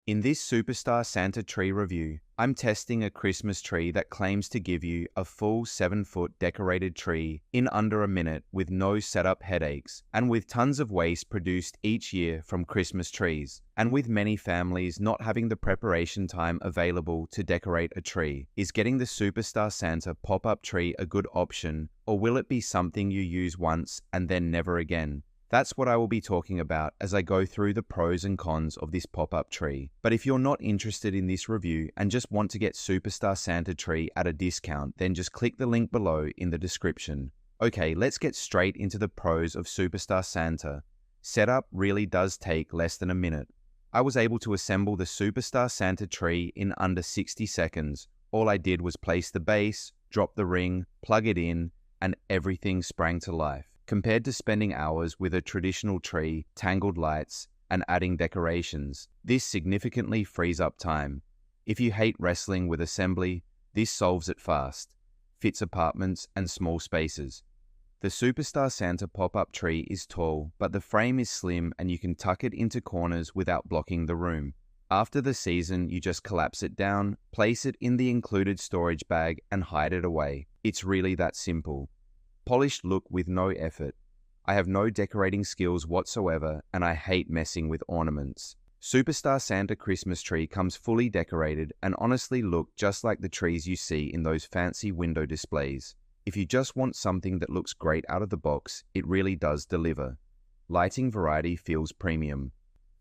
In this Superstar Santa tree review, I'm testing a Christmas tree that claims to give you a full 7-foot decorated tree in under a minute with no setup headaches, and with tons of waste produced each year from Christmas trees. And with many families not having the preparation time available to decorate a tree, is getting the Superstar Santa pop-up tree a good option, or will it be something you use once and then never again? That's what I will be talking about as I go through the pros and cons of this pop-up tree. But if you're not interested in this review and just want to get Superstar Santa tree at a discount, then just click the link below in the description. Okay, let's get straight into the pros of Superstar Santa. Setup really does take less than a minute. I was able to assemble the Superstar Santa tree in under 60 seconds. All I did was place the base, drop the ring, plug it in, and everything sprang to life. Compared to spending hours with a traditional tree, tangled lights, and adding decorations, this significantly frees up time. If you hate wrestling with assembly, this solves it fast. Fits apartments and small spaces. The Superstar Santa pop-up tree is tall, but the frame is slim and you can tuck it into corners without blocking the room. After the season, you just collapse it down, place it in the included storage bag, and hide it away. It's really that simple. Polished look with no effort. I have no decorating skills whatsoever, and I hate messing with ornaments. Superstar Santa Christmas tree comes fully decorated and honestly look just like the trees you see in those fancy window displays. If you just want something that looks great out of the box, it really does deliver. Lighting variety feels premium.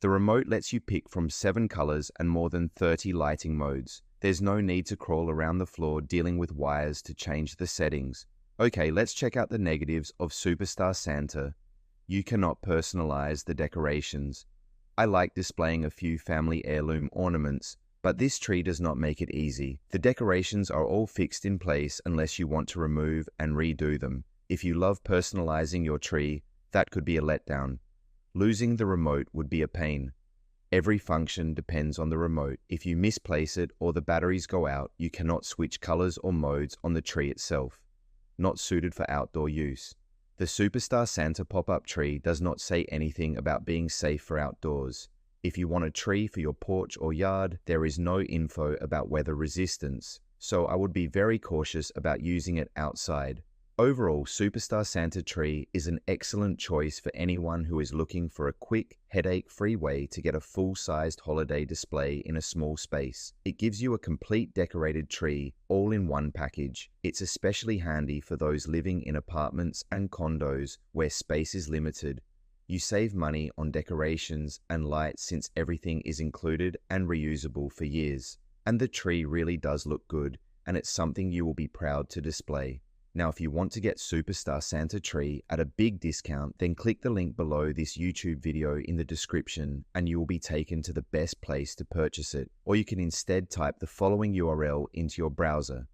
The remote lets you pick from 7 colors and more than 30 lighting modes. There's no need to crawl around the floor dealing with wires to change the settings. Okay, let's check out the negatives of Superstar Santa. You cannot personalize the decorations. I like displaying a few family heirloom ornaments, but this tree does not make it easy. The decorations are all fixed in place unless you want to remove and redo them. If you love personalizing your tree, that could be a letdown. Losing the remote would be a pain. Every function depends on the remote. If you misplace it or the batteries go out, you cannot switch colors or modes on the tree itself. Not suited for outdoor use. The Superstar Santa pop-up tree does not say anything about being safe for outdoors. If you want a tree for your porch or yard, there is no info about weather resistance, so I would be very cautious about using it outside. Overall, Superstar Santa tree is an excellent choice for anyone who is looking for a quick, headache-free way to get a full-sized holiday display in a small space. It gives you a complete decorated tree all in one package. It's especially handy for those living in apartments and condos where space is limited. You save money on decorations and lights since everything is included and reusable for years. And the tree really does look good, and it's something you will be proud to display. Now, if you want to get Superstar Santa tree at a big discount, then click the link below this YouTube video in the description and you will be taken to the best place to purchase it. Or you can instead type the following URL into your browser,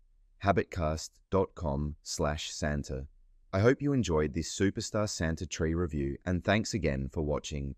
habitcast.com/Santa. I hope you enjoyed this Superstar Santa tree review, and thanks again for watching.